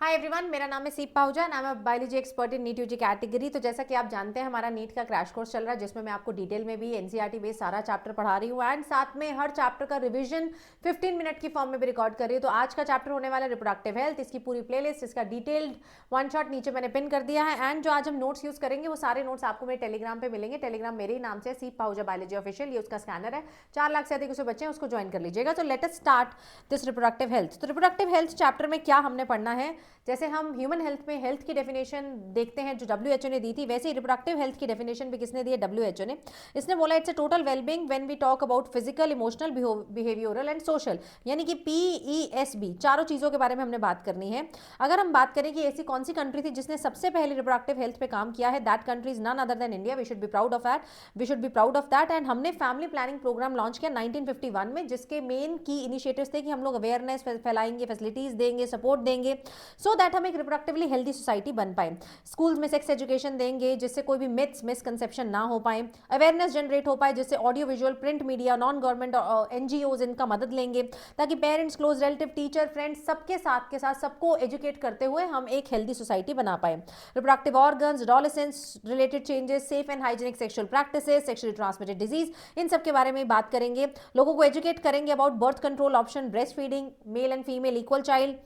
Hi everyone, मेरा नाम है Seep Pahuja and I am a biology expert in NEET UG category. तो जैसा कि आप जानते हैं, हमारा नीट का क्रैश कोर्स चल रहा है जिसमें मैं आपको डिटेल में भी एनसीईआरटी बेस्ड सारा चैप्टर पढ़ा रही हूँ एंड साथ में हर चैप्टर का रिवीजन 15 मिनट की फॉर्म में भी रिकॉर्ड कर रही हूँ। तो आज का चैप्टर होने वाला है रिप्रोडक्टिव हेल्थ। इसकी पूरी प्लेलिस्ट, इसका डिटेल्ड वन शॉट नीचे मैंने पिन कर दिया है एंड जो आज हम नोट्स यूज करेंगे वो सारे नोट्स आपको मेरे टेलीग्राम पे मिलेंगे। टेलीग्राम मेरे ही नाम से, सीप पाहुजा बायोलॉजी ऑफिशियल, ये उसका स्कैनर है। 4 लाख से अधिक उसे बच्चे हैं, उसको ज्वाइन कर लीजिएगा। तो let us start this reproductive health. तो रिप्रोडक्टिव हेल्थ चैप्टर में क्या हमने पढ़ना है, जैसे हम ह्यूमन हेल्थ में हेल्थ की डेफिनेशन देखते हैं जो डब्ल्यूएचओ ने दी थी, वैसे ही रिप्रोडक्टिव हेल्थ की डेफिनेशन भी किसने दी है? डब्ल्यूएचओ ने। इसने बोला it's a total wellbeing when we talk about physical, emotional, behavioural and social, यानी कि PESB, चारों चीज़ों के बारे में हमने बात करनी है। अगर हम बात करें कि ऐसी कौन सी कंट्री थी जिसने सबसे पहले रिप्रोडक्टिव हेल्थ पे काम किया है, that country is none other than India. We should be proud of that, we should be proud of that. And हमने फैमिली प्लानिंग प्रोग्राम लॉन्च किया 1951 में, जिसके मेन की इनिशिएटिव्स थे कि हम लोग अवेयरनेस फैलाएंगे, फैसिलिटीज देंगे, सपोर्ट देंगे, सो दैट हम एक रिप्रोडक्टिवली हेल्दी सोसाइटी बन पाए। स्कूल में सेक्स एजुकेशन देंगे जिससे कोई भी मिथ्स, मिसकंसेप्शन ना हो पाए, अवेयरनेस जनरेट हो पाए, जिससे audio visual, print media, non government NGOs इनका मदद लेंगे, ताकि parents, close relative, teacher, friends सबके साथ के साथ सबको एजुकेट करते हुए हम एक हेल्दी सोसाइटी बना पाए। Reproductive organs, adolescence related changes, safe and hygienic sexual practices, sexually transmitted disease, इन सब के बारे में बात करेंगे। लोगों को एजुकेट करेंगे about birth control option, breast feeding, male and female equal child,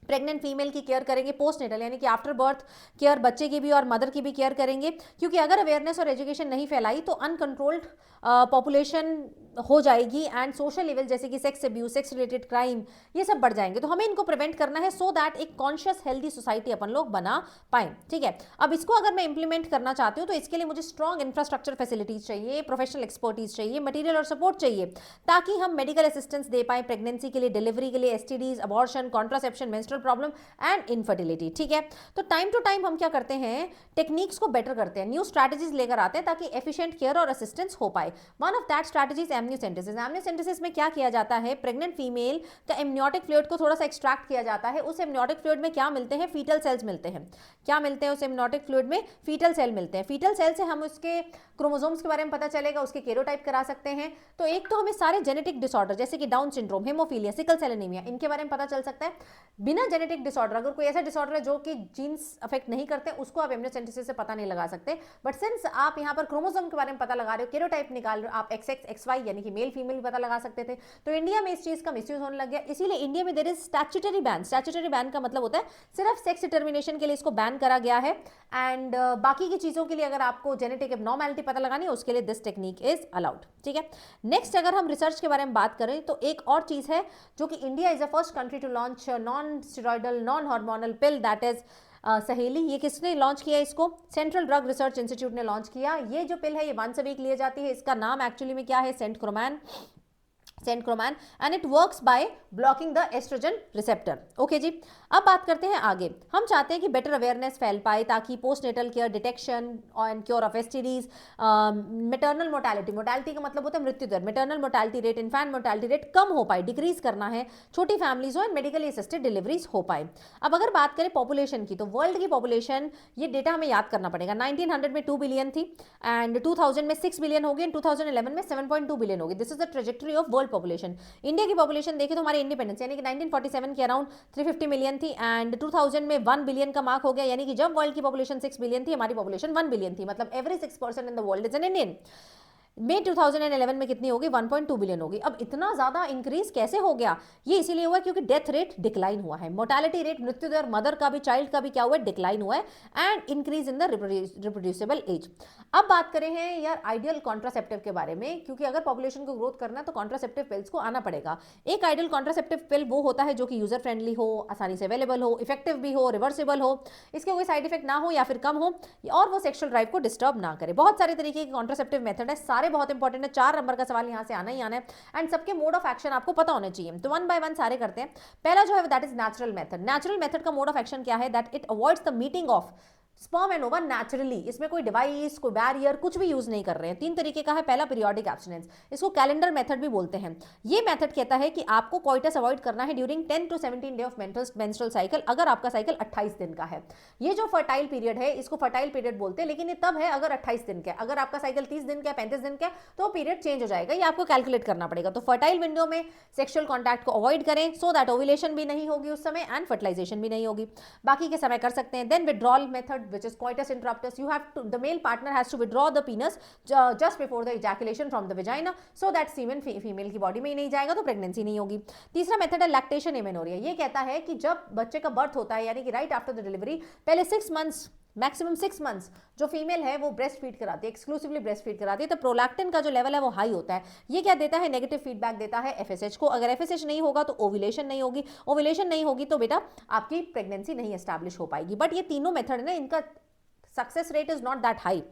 pregnant female की केयर करेंगे, पोस्ट नेटल यानी कि आफ्टर बर्थ केयर, बच्चे की भी और मदर की भी केयर करेंगे। क्योंकि अगर अवेयरनेस और एजुकेशन नहीं फैलाई तो अनकंट्रोल्ड पॉपुलेशन हो जाएगी एंड सोशल लेवल जैसे कि sex abuse, sex related crime, ये सब बढ़ जाएंगे। तो हमें इनको प्रिवेंट करना है सो दैट एक कॉन्शियस हेल्दी सोसाइटी अपन लोग बना पाए। ठीक है, अब इसको अगर मैं इंप्लीमेंट करना चाहती हूँ तो इसके लिए मुझे स्ट्रॉन्ग इंफ्रास्ट्रक्चर फैसिलिटीज चाहिए, प्रोफेशनल एक्सपर्टीज चाहिए, मटीरियल और सपोर्ट चाहिए, ताकि हम मेडिकल असिस्टेंस दे पाए प्रेगनेंसी के लिए, डिलीवरी के लिए, STDs, abortion, contraception, menstrual problem and infertility. ठीक है, तो टाइम टू टाइम हम क्या करते हैं, टेक्निक्स को बेटर करते हैं, न्यू स्ट्रैटेजीज लेकर आते हैं ताकि एफिशिएंट केयर और असिस्टेंस हो पाए। One of that strategies amniocentesis. Amniocentesis में क्या किया जाता है, प्रेग्नेंट फीमेल का एमनियोटिक फ्लूइड को थोड़ा सा एक्सट्रैक्ट किया जाता है। उस एमनियोटिक फ्लूइड में क्या मिलते हैं, फीटल सेल्स मिलते हैं। क्या मिलते हैं उस एमनियोटिक फ्लूइड में? फीटल सेल मिलते हैं। फीटल सेल से हम उसके क्रोमोसोम्स के बारे में पता चलेगा, उसके केरोटाइप करा सकते हैं। तो एक तो हमें सारे जेनेटिक डिसऑर्डर जैसे कि Down syndrome, haemophilia, sickle cell anaemia, इनके बारे में पता चल सकता है। बिना जेनेटिक डिसऑर्डर, अगर कोई ऐसा डिसऑर्डर है जो कि जीन्स अफेक्ट नहीं करते, उसको आप एमनियोसेंटेसिस से पता नहीं लगा सकते। बट सिंस आप यहाँ पर क्रोमोसोम के बारे में पता लगा रहे हो, केरोटाइप निकाल रहे हो, आप XX XY यानी कि मेल फीमेल पता लगा सकते थे। तो इंडिया में इस चीज का मिसयूज होने लग गया, इसीलिए इंडिया में there is statutory ban. Statutory ban का मतलब होता है सिर्फ सेक्स डिटर्मिनेशन के लिए इसको बैन करा गया है एंड बाकी की चीजों के लिए अगर आपको जेनेटिक एबनॉर्मैलिटी पता लगानी है उसके लिए दिस टेक्निक इज अलाउड। ठीक है, नेक्स्ट अगर हम रिसर्च के बारे में बात करें तो एक और चीज है जो कि India is the first country to launch non steroidal, non hormonal pill, that is Saheli. ये किसने लॉन्च किया? इसको सेंट्रल ड्रग रिसर्च इंस्टीट्यूट ने लॉन्च किया। ये जो पिल है ये वंस अ वीक ली जाती है। इसका नाम एक्चुअली में क्या है? Centchroman and it works by blocking the estrogen receptor. Okay जी, अब बात करते हैं आगे। हम चाहते हैं कि बेटर अवेयरनेस फैल पाए ताकि post natal care, detection and cure of STDs, maternal mortality, mortality का मतलब होता है मृत्यु दर, maternal mortality rate, infant mortality rate कम हो पाए, डिक्रीज करना है, छोटी फैमिलीज हो एंड मेडिकली असिस्टेड डिलीवरीज हो पाए। अब अगर बात करें पॉपुलेशन की, तो वर्ल्ड की पॉपुलेशन, ये डेटा हमें याद करना पड़ेगा, 1900 में 2 बिलियन थी एंड 2000 में 6 बिलियन होगी एंड 2011 में 7.2 बिलियन होगी। This is the trajectory of world population. India की पॉपुलेशन देखें तो हमारे इंडिपेंडेंस यानी कि 1947 के अराउंड 350 मिलियन थी एंड 2000 में 1 बिलियन का मार्क हो गया, यानी कि जब वर्ल्ड की पॉपुलेशन 6 बिलियन थी हमारी पॉपुलेशन 1 बिलियन थी। मतलब every 6% in the world is an Indian. मई 2011 में कितनी होगी? 1.2 बिलियन होगी। अब इतना ज्यादा इंक्रीज कैसे हो गया? ये इसीलिए हुआ क्योंकि डेथ रेट डिक्लाइन हुआ है, मोर्टेलिटी रेट, मृत्यु दर, मदर का भी, चाइल्ड का भी क्या हुआ है? डिक्लाइन हुआ है and increase in the reproducible age. अब बात करें हैं यार आइडियल कॉन्ट्रासेप्टिव के बारे में, क्योंकि अगर पॉपुलेशन को ग्रोथ करना है तो कॉन्ट्रासेप्टिव पिल्स को आना पड़ेगा। एक आइडियल कॉन्ट्रासेप्टिव पिल वो होता है जो कि यूजर फ्रेंडली हो, आसानी से अवेलेबल हो, इफेक्टिव भी हो, रिवर्सिबल हो, इसके कोई साइड इफेक्ट ना हो या फिर कम हो, और वो सेक्सुअल ड्राइव को डिस्टर्ब ना करे। बहुत सारे तरीके के कॉन्ट्रासेप्टिव मेथड है, सारे बहुत इंपॉर्टेंट है। 4 नंबर का सवाल यहाँ से आना ही आना है एंड सबके मोड ऑफ एक्शन आपको पता होने चाहिए। तो वन बाय वन सारे करते हैं। पहला जो है that is natural method. Natural method का मोड ऑफ एक्शन क्या है? That it avoids the meeting of sperm and ओवा नेचुरली, इसमें कोई डिवाइस, कोई बैरियर, कुछ भी यूज नहीं कर रहे हैं। 3 तरीके का है। पहला पीरियोडिक एब्स्टिनेंस, इसको कैलेंडर मेथड भी बोलते हैं। ये मेथड कहता है कि आपको कोइटस अवॉइड करना है during 10 to 17 day of menstrual cycle, अगर आपका साइकिल 28 दिन का है। ये जो फर्टाइल पीरियड है इसको फर्टाइल पीरियड बोलते हैं, लेकिन ये तब है अगर 28 दिन का है। अगर आपका साइकिल 30 दिन का, 35 दिन का, तो पीरियड चेंज हो जाएगा, ये आपको कैलकुलेट करना पड़ेगा। तो फर्टाइल विंडो में सेक्सुअल कॉन्टैक्ट को अवॉइड करें, सो दैट ओव्यूलेशन भी नहीं होगी उस समय एंड फर्टिलाइजेशन भी नहीं होगी। बाकी के समय कर सकते हैं। Then withdrawal method which is coitus interruptus, you have to, the male partner has to withdraw the penis just before the ejaculation from the vagina so that semen female की बॉडी में ही नहीं जाएगा, तो प्रेगनेंसी नहीं होगी। तीसरा method है lactation amenorrhoea. ये कहता है कि जब बच्चे का बर्थ होता है, यानी कि राइट आफ्टर द डिलीवरी, पहले 6 मंथ्स, मैक्सिमम 6 मंथ्स जो फीमेल है वो ब्रेस्ट फीड कराती है, एक्सक्लूसिवली ब्रेस्ट फीड कराती है, तो प्रोलैक्टिन का जो लेवल है वो हाई होता है। ये क्या देता है? नेगेटिव फीडबैक देता है एफएसएच को। अगर एफएसएच नहीं होगा तो ओव्यूलेशन नहीं होगी, ओव्यूलेशन नहीं होगी तो बेटा आपकी प्रेगनेंसी नहीं एस्टैब्लिश हो पाएगी। बट ये तीनों मेथड है ना, इनका success rate is not that high,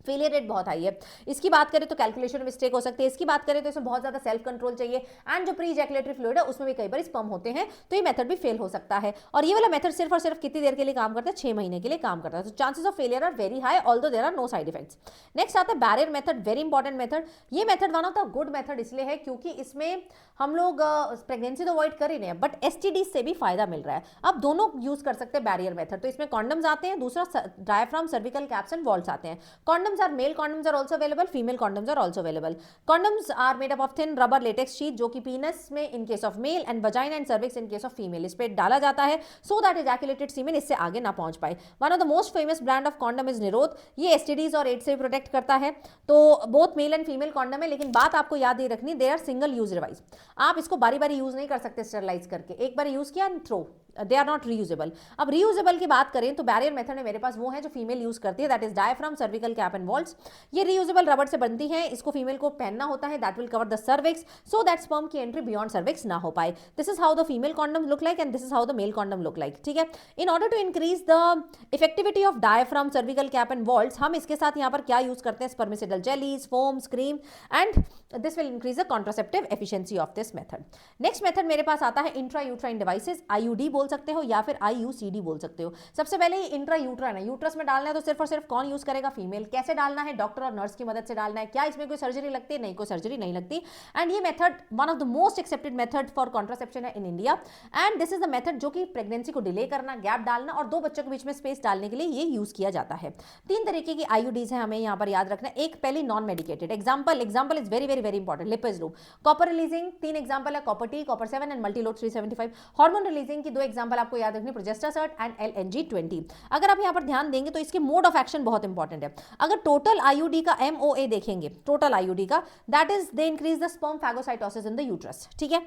failure rate बहुत हाई है। इसकी बात करें तो कैलकुलेशन मिस्टेक हो सकती है, इसकी बात करें तो इसमें बहुत ज्यादा सेल्फ कंट्रोल चाहिए, एंड जो प्री इजैकुलेटरी फ्लूइड है उसमें भी कई बार स्पर्म होते हैं, तो ये मेथड भी फेल हो सकता है। और ये वाला मेथड सिर्फ और सिर्फ कितनी देर के लिए काम करता है? 6 महीने के लिए काम करता है। तो chances of failure are very high, although there are no side effects. Next आता है barrier method, very important method. ये method one of the good method इसलिए है क्योंकि इसमें हम लोग प्रेगनेंसी तो अवॉइड कर ही रहे हैं, बट एसटीडी से भी फायदा मिल रहा है। अब दोनों यूज कर सकते हैं बैरियर मेथड। तो इसमें कॉन्डम्स आते हैं, दूसरा diaphragm, cervical caps and valves आते हैं। Condoms are male condoms are also available, female condoms are also available. Condoms are made up of thin rubber latex sheet जो कि penis में in case of male and vagina and cervix in case of female इस पे डाला जाता है so that ejaculated semen इससे आगे ना पहुंच पाए। One of the most famous brand of condom is निरोध। ये STDs और AIDS से प्रोटेक्ट करता है। तो both male and female condom है, लेकिन बात आपको याद ही रखनी, they are single use device। आप इसको बारी बारी यूज नहीं कर सकते स्टेरलाइज करके, एक बार यूज किया throw, they are not reusable. अब रीयूजेबल की बात करें तो बैरियर मेथड में मेरे पास वो है जो फीमेल यूज करती है, that is diaphragm, cervical cap and valves. ये रीयूजेबल रबर से बनती है, इसको फीमेल को पहनना होता है, that will cover the cervix so that sperm की एंट्री बियॉन्ड सर्विक्स ना हो पाए। This is how the female condom look like and this is how the male condom look like. ठीक है, in order to increase the effectiveness of diaphragm, cervical cap and valves, हम इसके साथ यहाँ पर क्या यूज करते हैं? Spermicidal jellies, foams, cream, and this will increase the contraceptive efficiency of this method. Next method मेरे पास आता है इंट्रा यूट्राइन डिवाइसेस, आईयूडी बोल सकते हो या फिर IUCD बोल सकते हो। सबसे पहले इंट्रा यूट्राइन है, यूट्रस में डालना है, तो सिर्फ और सिर्फ कौन यूज करेगा? फीमेल। कैसे डालना है? डॉक्टर और नर्स की मदद से डालना है। क्या इसमें कोई सर्जरी लगती है? नहीं, कोई सर्जरी नहीं लगती। एंड ये method one of the most accepted method for contraception है in India, and this is the method जो कि प्रेगनेंसी को डिले करना, गैप डालना और 2 बच्चों के बीच में स्पेस डालने के लिए ये यूज किया जाता है। 3 तरीके की IUDs है, हमें यहाँ पर याद रखना है। एक पहली non medicated, example is very very very important, Lippes loop. Copper releasing 3 example है, copper T, copper 7 and multiload 375। Hormone releasing की 2 एग्जाम्पल आपको याद रखनी, प्रोजेस्टासर्ट एंड LNG-20। अगर आप यहाँ पर ध्यान देंगे तो इसके मोड ऑफ एक्शन बहुत इंपॉर्टेंट है। अगर टोटल IUD का MOA देखेंगे, टोटल IUD का, that is they increase the sperm phagocytosis in the uterus. ठीक है,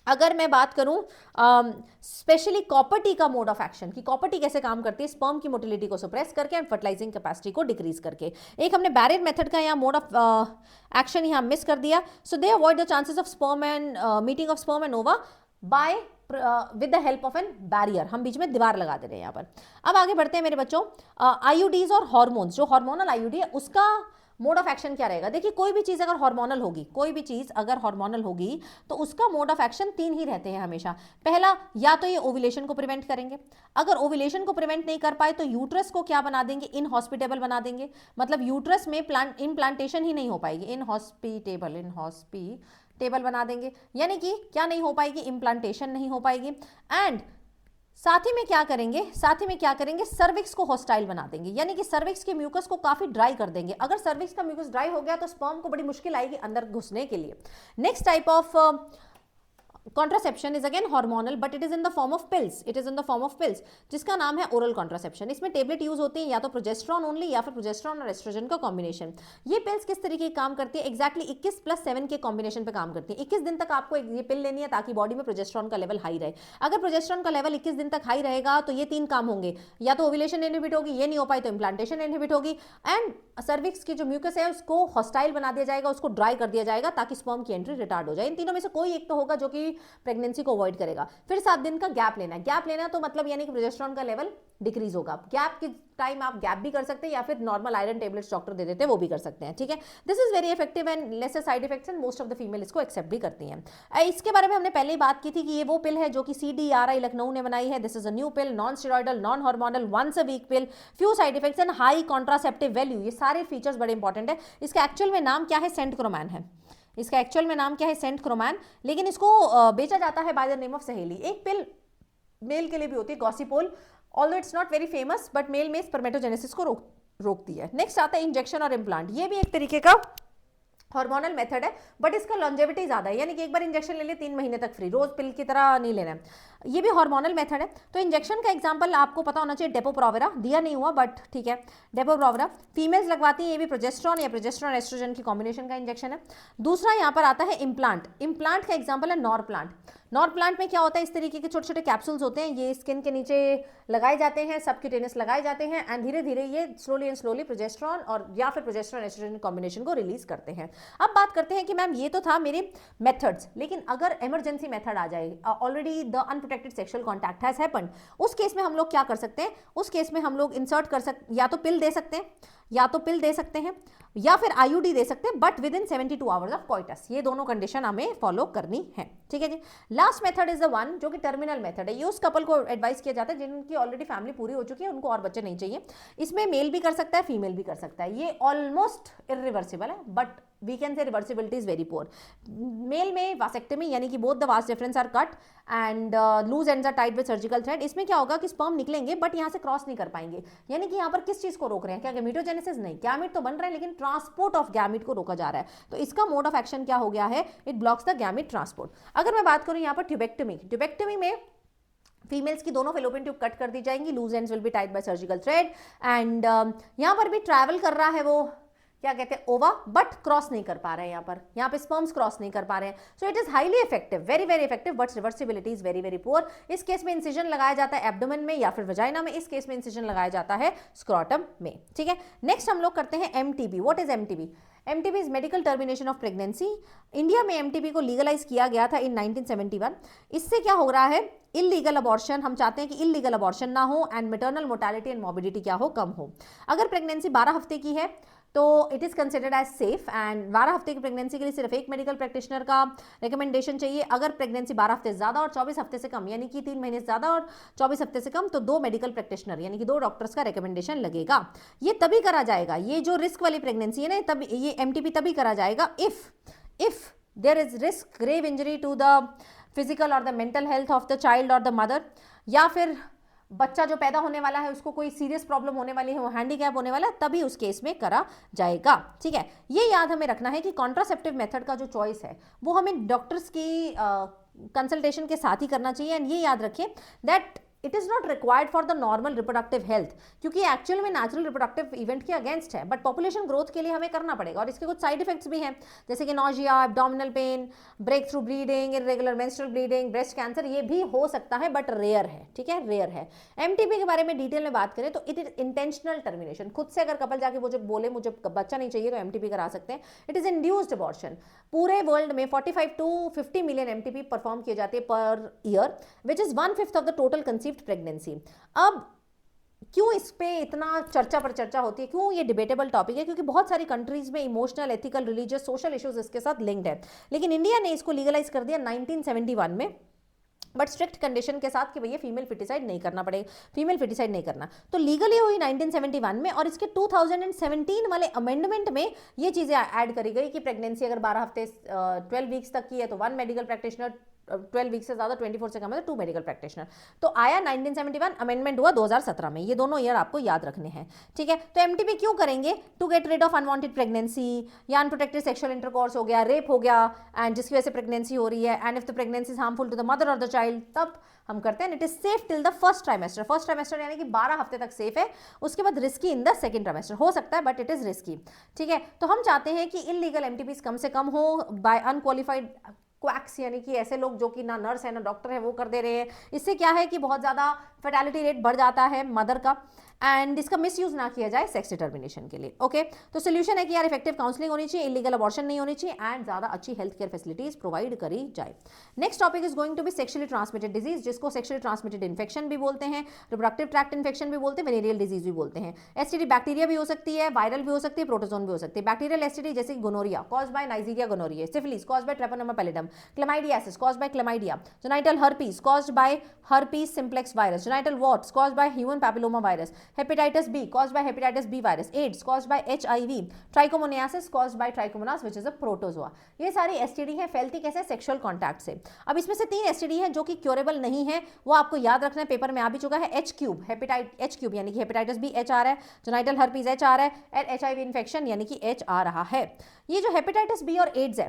अगर मैं बात करूं स्पेशली कॉपर टी का मोड ऑफ एक्शन, कि कॉपर टी कैसे काम करती है? स्पर्म की मोटिलिटी को सप्रेस करके एंड फर्टिलाइजिंग कैपेसिटी को डिक्रीज करके। एक हमने बैरियर मेथड का यहाँ मोड ऑफ एक्शन यहाँ मिस कर दिया। So they avoid the chances of sperm and meeting of sperm and ova by with the help of an barrier. हम बीच में दीवार लगा दे रहे हैं यहाँ पर। अब आगे बढ़ते हैं मेरे बच्चों, IUDs और हॉर्मोन्स, जो हार्मोनल IUD है उसका मोड ऑफ एक्शन क्या रहेगा? देखिए, कोई भी चीज अगर हार्मोनल होगी, कोई भी चीज अगर हार्मोनल होगी तो उसका मोड ऑफ एक्शन 3 ही रहते हैं हमेशा। पहला, या तो ये ओव्यूलेशन को प्रिवेंट करेंगे, अगर ओव्यूलेशन को प्रिवेंट नहीं कर पाए तो यूट्रस को क्या बना देंगे? इनहॉस्पिटेबल बना देंगे, मतलब यूट्रस में इम्प्लांटेशन ही नहीं हो पाएगी, इनहॉस्पिटेबल बना देंगे, यानी कि क्या नहीं हो पाएगी? इम्प्लांटेशन नहीं हो पाएगी। एंड साथ ही में क्या करेंगे? सर्विक्स को हॉस्टाइल बना देंगे, यानी कि सर्विक्स के म्यूकस को काफी ड्राई कर देंगे। अगर सर्विक्स का म्यूकस ड्राई हो गया तो स्पर्म को बड़ी मुश्किल आएगी अंदर घुसने के लिए। Next type of contraception is again hormonal, but it is in the form of pills, जिसका नाम है ओरल कॉन्ट्रासेप्शन। इसमें टेबलेट यूज होती है, या तो प्रोजेस्ट्रॉन ओनली या फिर प्रोजेस्ट्रॉन और एस्ट्रोजन का कॉम्बिनेशन। ये पिल्स किस तरीके की काम करती है? एक्जैक्टली 21+7 के कॉम्बिनेशन पे काम करती है। 21 दिन तक आपको ये पिल लेनी है ताकि बॉडी में प्रोजेस्ट्रॉन का लेवल हाई रहे। अगर प्रोजेस्ट्रॉन का लेवल 21 दिन तक हाई रहेगा तो ये 3 काम होंगे, या तो ओव्यूलेशन इनहिबिट होगी, ये नहीं हो पाई तो इम्प्लांटेशन इनहिबिट होगी, एंड सर्विक्स की जो म्यूकस है उसको हॉस्टाइल बना दिया जाएगा, उसको ड्राई कर दिया जाएगा ताकि स्पर्म की एंट्री रिटार्ड हो जाए। इन तीनों में से कोई एक तो होगा जो कि आपकी प्रेगनेंसी को अवॉइड करेगा। फिर 7 दिन का गैप लेना है। गैप लेना तो मतलब यानी कि प्रोजेस्टेरॉन का लेवल डिक्रीज होगा। गैप के टाइम आप गैप भी कर सकते हैं या फिर नॉर्मल आयरन टेबलेट्स डॉक्टर दे देते हैं, वो भी कर सकते हैं, ठीक है। This is very effective and lesser side effects and most of the female इसको एक्सेप्ट भी करती हैं। इसके बारे में हमने पहले ही बात की थी कि ये वो पिल है जो कि CDRI लखनऊ ने बनाई है। This is a new pill, non steroidal, non hormonal, once a week pill, few side effects and high contraceptive value. ये सारे फीचर्स बड़े इंपॉर्टेंट है। इसका एक्चुअल में नाम क्या है? सेंटक्रोमैन है। इसका एक्चुअल में नाम क्या है? सेंटक्रोमैन, लेकिन इसको बेचा जाता है बाय द नेम ऑफ सहेली। एक पिल मेल के लिए भी होती है, gossypol, although it's not very famous, but male में स्पर्मेटोजेनेसिस को रोकती है। नेक्स्ट आता है इंजेक्शन और इम्प्लांट। ये भी एक तरीके का हार्मोनल मेथड है, बट इसका लॉन्जेविटी ज्यादा है, यानी कि एक बार इंजेक्शन ले लिया 3 महीने तक फ्री, रोज पिल की तरह नहीं लेना है। ये भी हार्मोनल मेथड है। तो इंजेक्शन का एग्जांपल आपको पता होना चाहिए, डेपो-प्रोवेरा, दिया नहीं हुआ बट ठीक है, डेपो-प्रोवेरा फीमेल्स लगवाती हैं। ये भी प्रोजेस्टेरॉन या प्रोजेस्टेरॉन एस्ट्रोजन की कॉम्बिनेशन का इंजेक्शन है। दूसरा यहाँ पर आता है इम्प्लांट। इम्प्लांट का एग्जाम्पल है नॉरप्लांट। नॉरप्लांट में क्या होता है? इस तरीके के छोटे छोटे कैप्सूल्स होते हैं, ये स्किन के नीचे लगाए जाते हैं, सबक्यूटेनियस लगाए जाते हैं, एंड धीरे धीरे ये स्लोली एंड स्लोली प्रोजेस्टेरॉन और या फिर प्रोजेस्टेरॉन एस्ट्रोजन कॉम्बिनेशन को रिलीज करते हैं। अब बात करते हैं कि मैम ये तो था मेरे मेथड्स, लेकिन अगर इमरजेंसी मेथड आ जाए, already the unprotected sexual contact has happened, उस केस में हम लोग क्या कर सकते हैं? उस केस में हम लोग इंसर्ट कर सकते, या तो पिल दे सकते हैं, या फिर IUD दे सकते हैं, but within 72 hours of coitus. ये दोनों कंडीशन हमें फॉलो करनी है, ठीक है जी। Last method is the one जो कि टर्मिनल मेथड है। ये उस कपल को एडवाइस किया जाता है जिनकी ऑलरेडी फैमिली पूरी हो चुकी है, उनको और बच्चे नहीं चाहिए। इसमें मेल भी कर सकता है, फीमेल भी कर सकता है। ये ऑलमोस्ट इरिवर्सिबल है, but we can say reversibility is very poor. Male में वासेक्टमी, यानी कि both the vas deferens are cut and loose ends are tied with surgical thread. इसमें क्या होगा कि स्पर्म निकलेंगे बट यहाँ से क्रॉस नहीं कर पाएंगे, यानी कि यहाँ पर किस चीज को रोक रहे हैं? क्या गैमेटोजेनेसिस? नहीं, गैमेट तो बन रहा है लेकिन ट्रांसपोर्ट ऑफ गैमेट को रोका जा रहा है। तो इसका मोड ऑफ एक्शन क्या हो गया है? It blocks the gamete transport. अगर मैं बात करूं यहाँ पर ट्यूबेक्टमी में फीमेल्स की दोनों फेलोपियन ट्यूब कट कर दी जाएंगी, loose ends will be tied by surgical thread, and यहाँ पर भी ट्रैवल कर रहा है वो क्या कहते हैं, ओवा, बट क्रॉस नहीं कर पा रहे हैं, यहाँ पे स्पर्म्स क्रॉस नहीं कर पा रहे हैं। So it is highly effective, very very effective, but reversibility is very very poor. इस केस में इंसिजन लगाया जाता है एब्डोमेन में या फिर वजाइना में, इस केस में इंसिजन लगाया जाता है स्क्रॉटम में, ठीक है। नेक्स्ट हम लोग करते हैं MTB। What is MTB? MTB is medical termination of pregnancy. India में MTB को लीगलाइज किया गया था इन 1971। इससे क्या हो रहा है? इलीगल अबॉर्शन, हम चाहते हैं कि इलीगल अबॉर्शन ना हो and maternal mortality and morbidity क्या हो? कम हो। अगर प्रेगनेंसी 12 हफ्ते की है तो it is considered as safe, and 12 हफ्ते की प्रेगनेंसी के लिए सिर्फ एक मेडिकल प्रैक्टिशनर का रिकमेंडेशन चाहिए। अगर प्रेगनेंसी 12 हफ्ते ज्यादा और 24 हफ्ते से कम, यानी कि 3 महीने ज्यादा और 24 हफ्ते से कम, तो 2 मेडिकल प्रैक्टिशनर यानी कि 2 डॉक्टर्स का रिकमेंडेशन लगेगा। ये तभी करा जाएगा, ये जो रिस्क वाली प्रेगनेंसी है ना, तब ये MTB तभी करा जाएगा if there is risk grave injury to the physical और the mental health of the child और द मदर, या फिर बच्चा जो पैदा होने वाला है उसको कोई सीरियस प्रॉब्लम होने वाली है, वो हैंडीकैप होने वाला है, तभी उस केस में करा जाएगा, ठीक है। ये याद हमें रखना है कि कॉन्ट्रासेप्टिव मेथड का जो चॉइस है वो हमें डॉक्टर्स की कंसल्टेशन के साथ ही करना चाहिए। एंड ये याद रखिए that it is not required for the normal reproductive health, क्योंकि एक्चुअल में नेचुरल रिप्रोडक्टिव इवेंट के अगेंस्ट है, बट पॉपुलेशन ग्रोथ के लिए हमें करना पड़ेगा। और इसके कुछ साइड इफेक्ट्स भी हैं, जैसे कि nausea, abdominal pain, breakthrough bleeding, irregular menstrual bleeding, breast cancer, ये भी हो सकता है बट रेयर है, ठीक है, रेयर है। MTB के बारे में डिटेल में बात करें तो इट इज इंटेंशनल टर्मिनेशन। खुद से अगर कपल जाके वो जब बोले मुझे बच्चा नहीं चाहिए तो MTB करा सकते हैं। It is induced abortion. पूरे वर्ल्ड में 45 to 50 मिलियन MTB परफॉर्म किए जाते हैं per year, which is 1/5 of the total conceived pregnancy. अब क्यों इस पे इतना चर्चा होती है, क्यों ये डिबेटेबल टॉपिक है? क्योंकि बहुत सारी कंट्रीज में emotional, ethical, religious, social issues इसके साथ लिंक्ड है, लेकिन इंडिया ने इसको लीगलाइज कर दिया 1971 में, बट स्ट्रिक्ट कंडीशन के साथ कि भैया फीमेल फिटिसाइड नहीं करना पड़ेगा, फीमेल फिटिसाइड नहीं करना। तो लीगली हुई 1971 में, और इसके 2017 वाले अमेंडमेंट में ये चीज़ें ऐड करी गई कि प्रेगनेंसी अगर 12 हफ्ते 12 वीक्स तक की है तो 1 मेडिकल प्रैक्टिशनर, 12 वीक से ज्यादा 24 से कम है तो 2 मेडिकल प्रैक्टिशनर। तो आया 1971, अमेंडमेंट हुआ 2017 में। ये दोनों ईयर आपको याद रखने हैं, ठीक है। तो MTB क्यों करेंगे? To get rid of unwanted pregnancy, या अनप्रोटेक्टेड सेक्सुअल इंटरकोर्स हो गया, रेप हो गया, एंड जिसकी वजह से प्रेगनेंसी हो रही है, and if the pregnancy is harmful to the mother और द चाइल्ड, तब हम करते हैं। It is safe till the first trimester. First trimester यानी कि 12 हफ्ते तक सेफ है, उसके बाद risky in the second trimester हो सकता है, बट इट इज रिस्की, ठीक है। तो हम चाहते हैं कि इलीगल MTBs कम से कम हो बाय अनक्वालिफाइड क्वैक्स यानी कि ऐसे लोग जो कि ना नर्स है ना डॉक्टर है वो कर दे रहे हैं। इससे क्या है कि बहुत ज़्यादा फर्टिलिटी रेट बढ़ जाता है मदर का, एंड इसका मिसयूज ना किया जाए सेक्स डिटर्मिनेशन के लिए। ओके, तो सोल्यूशन है कि यार इफेक्टिव काउंसलिंग होनी चाहिए, इलीगल अबॉर्शन नहीं होनी चाहिए, एंड ज़्यादा अच्छी हेल्थ केयर फैसिलिटीज प्रोवाइड करी जाए। Next topic is going to be sexually transmitted disease, जिसको सेक्शुअली ट्रांसमिटेड इन्फेक्शन भी बोलते हैं, रिप्रोडक्टिव ट्रैक्ट इन्फेक्शन भी बोलते हैं, वेनेरियल डिजीज भी बोलते हैं। एसटीडी बैक्टीरिया भी हो सकती है, वायरल भी हो सकती है, प्रोटोजोन भी हो सकती है। बैक्टीरियल एसटीडी जैसे gonorrhoea cause by Neisseria gonorrhoeae, syphilis cause by Treponema pallidum, chlamydiasis cause by chlamydia, genital herpes caused by herpes simplex virus, genital warts caused by human papilloma virus, hepatitis B caused by hepatitis B virus, AIDS caused by HIV, trichomoniasis caused by trichomonas which is a protozoa। ये सारी STD है, फैलती कैसे? Sexual contact से। अब इसमें से 3 STD है जो कि क्योरेबल नहीं है, वो आपको याद रखना है, पेपर में आ भी चुका है। एच क्यूब हेपेटाइट, एच क्यूब यानी कि हेपेटाइटिस बी एच आ रहा है, जेनिटल हर्पीज एच आ रहा है, एंड HIV इन्फेक्शन यानी कि एच आ रहा है। ये जो हेपेटाइटिस बी और एड्स है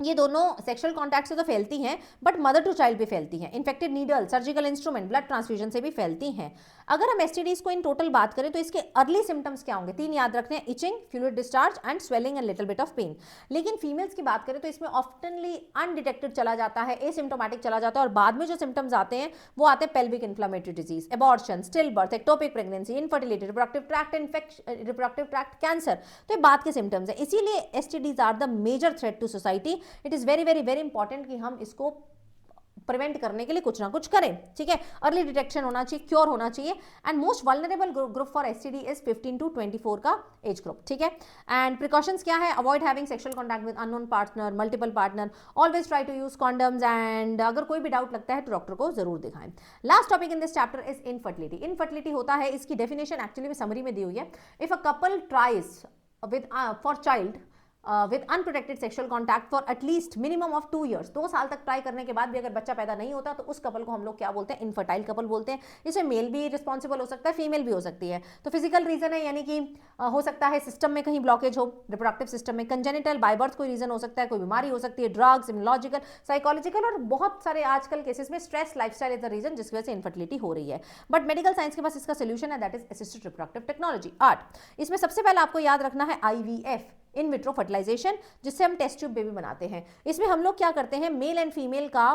ये दोनों सेक्सुअल कॉन्टैक्ट से तो फैलती हैं, बट मदर टू चाइल्ड भी फैलती हैं। Infected needle, surgical instrument, blood transfusion से भी फैलती हैं। अगर हम एसटीडीज को इन टोटल बात करें तो इसके अर्ली सिम्टम्स क्या होंगे? 3 याद रखने हैं, itching, fluid discharge and swelling and little bit of pain. लेकिन फीमेल्स की बात करें तो इसमें ऑफ्टनली अनडिटेक्टेड चला जाता है, एसिम्टोमेटिक चला जाता है, और बाद में जो सिम्टम्स आते हैं वो आते हैं pelvic inflammatory disease, abortion, still birth, ectopic pregnancy, infertility, reproductive tract infection, reproductive tract cancer. तो ये बात के सिम्टम्स है, इसीलिए STDs are the major threat to society. It is very very very important कि हम इसको प्रिवेंट करने के लिए कुछ ना कुछ करें, ठीक है। अर्ली डिटेक्शन होना चाहिए, क्योर होना चाहिए, and most vulnerable group for STD is 15 to 24 का एज ग्रुप, ठीक है। एंड प्रिकॉशंस क्या है? Avoid having sexual contact with unknown partner, multiple partner, always try to use condoms, and अगर कोई भी डाउट लगता है तो डॉक्टर को जरूर दिखाएं। Last topic in this chapter is infertility. Infertility होता है, इसकी डेफिनेशन एक्चुअली में समरी में दी हुई है। If a couple tries with for child with unprotected sexual contact for at least minimum of 2 years, 2 साल तक ट्राई करने के बाद भी अगर बच्चा पैदा नहीं होता तो उस कपल को हम लोग क्या बोलते हैं? इनफर्टाइल कपल बोलते हैं। इसमें मेल भी रिस्पॉन्सिबल हो सकता है, फीमेल भी हो सकती है। तो फिजिकल रीजन है, यानी कि हो सकता है सिस्टम में कहीं ब्लॉकेज हो, रिप्रोडक्टिव सिस्टम में, कंजेनिटल, बाय बर्थ कोई रीजन हो सकता है, कोई बीमारी हो सकती है, ड्रग्स, इम्यूनोलॉजिकल, साइकोलॉजिकल, और बहुत सारे आजकल केसेस में stress, lifestyle is the reason जिसकी वजह से इनफर्टिलिटी हो रही है। बट मेडिकल साइंस के पास इसका सोल्यूशन है, that is assisted reproductive technology, art. इसमें सबसे पहले आपको याद रखना है IVF, इन विट्रो फर्टिलाइजेशन, जिससे हम टेस्ट ट्यूब बेबी बनाते हैं। इसमें हम लोग क्या करते हैं? मेल एंड फीमेल का,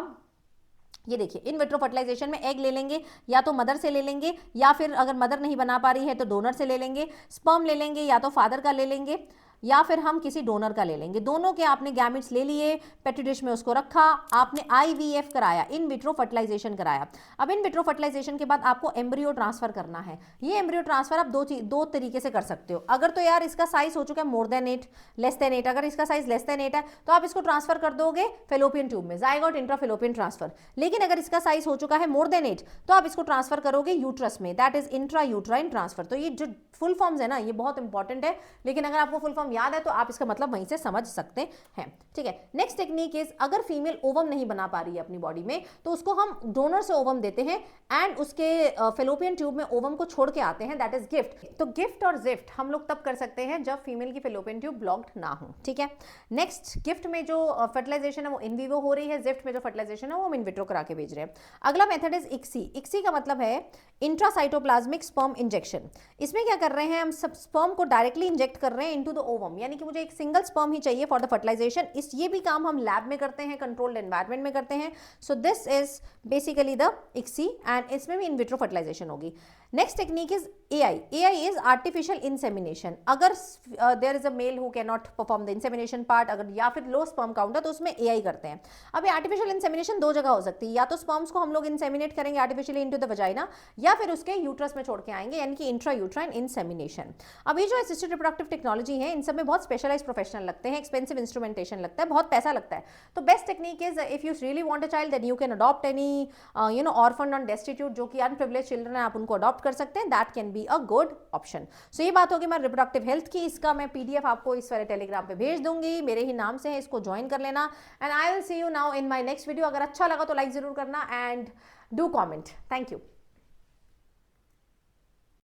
ये देखिए, इन विट्रो फर्टिलाइजेशन में एग ले लेंगे, या तो मदर से ले लेंगे, या फिर अगर मदर नहीं बना पा रही है तो डोनर से ले लेंगे, स्पर्म ले लेंगे, या तो फादर का ले लेंगे, या फिर हम किसी डोनर का ले लेंगे। दोनों के आपने गैमेट्स ले लिए, पेट्री डिश में उसको रखा, आपने IVF कराया, इन विट्रो फर्टिलाइजेशन कराया। अब इन विट्रो फर्टिलाइजेशन के बाद आपको एम्ब्रियो ट्रांसफर करना है। ये एम्ब्रियो ट्रांसफर आप दो तरीके से कर सकते हो। अगर तो यार इसका साइज हो चुका है मोर देन 8, लेस देन 8, अगर इसका साइज लेस देन 8 है तो आप इसको ट्रांसफर कर दोगे फेलोपियन ट्यूब में, जाइगोट इंट्राफेलोपियन ट्रांसफर। लेकिन अगर इसका साइज हो चुका है मोर देन 8 तो आप इसको ट्रांसफर करोगे यूट्रस में, that is intra uterine transfer. तो ये जो फुल फॉर्म्स है ना, ये बहुत इंपॉर्टेंट है, लेकिन अगर आपको फुल फॉर्म याद है तो आप इसका मतलब वहीं से समझ सकते हैं, ठीक है। नेक्स्ट टेक्निक इज, अगर फीमेल ओवम नहीं बना पा रही है अपनी बॉडी में तो उसको हम डोनर से ओवम देते हैं, एंड उसके फेलोपियन ट्यूब में ओवम को छोड़ के आते हैं, दैट इज गिफ्ट। तो गिफ्ट और जिफ्ट हम लोग तब कर सकते हैं जब फीमेल की फेलोपियन ट्यूब ब्लॉक्ड ना हो, ठीक है। नेक्स्ट, गिफ्ट में जो फर्टिलाइजेशन है वो इन विवो हो रही है, जिफ्ट में जो फर्टिलाइजेशन है वो हम इन विट्रो करा के भेज रहे हैं। अगला मेथड इज इक्सी। इक्सी का मतलब है इंट्रासाइटोप्लाज्मिक स्पर्म इंजेक्शन। इसमें क्या कर रहे हैं? हम सब स्पर्म को डायरेक्टली इंजेक्ट कर रहे हैं इनटू द ओवम, यानी कि मुझे एक सिंगल स्पर्म ही चाहिए फॉर द फर्टिलाइजेशन। ये भी काम हम लैब में करते हैं, कंट्रोल्ड एनवायरनमेंट में करते हैं। So this is basically the ICSI, and इसमें भी इन विट्रो फर्टिलाइजेशन होगी। Next technique is AI. AI is artificial insemination. अगर there is a male who can not perform the insemination part, अगर या फिर लो स्पर्म काउंट है तो उसमें AI करते हैं। अब ये आर्टिफिशियल इंसेमिनेशन 2 जगह हो सकती है, या तो स्पर्म्स को हम लोग इंसेमिनेट करेंगे आर्टिफिशियली इनटू द वजाइना, या फिर उसके यूट्रस में छोड़ के आएंगे, यानी कि इंट्रा यूट्राइन इंसेमिनेशन। अब ये जो असिस्टेड रिप्रोडक्टिव टेक्नोलॉजी है, इन सब में बहुत स्पेशलाइज्ड प्रोफेशनल लगते हैं, एक्सपेंसिव इंस्ट्रूमेंटेशन लगता है, बहुत पैसा लगता है। तो best technique is, if you really want a child then you can adopt any orphan और डेस्टिट्यूट, जो कि अनप्रिविलेज्ड चिल्ड्रन है, आप उनको अडॉप्ट कर सकते हैं, that can be a good option. So ये बात होगी मैं रिप्रोडक्टिव हेल्थ की। इसका मैं PDF आपको इस वाले टेलीग्राम पे भेज दूंगी, मेरे ही नाम से है, इसको ज्वाइन कर लेना, and I will see you now in my next video. अगर अच्छा लगा तो लाइक जरूर करना and do comment. Thank you.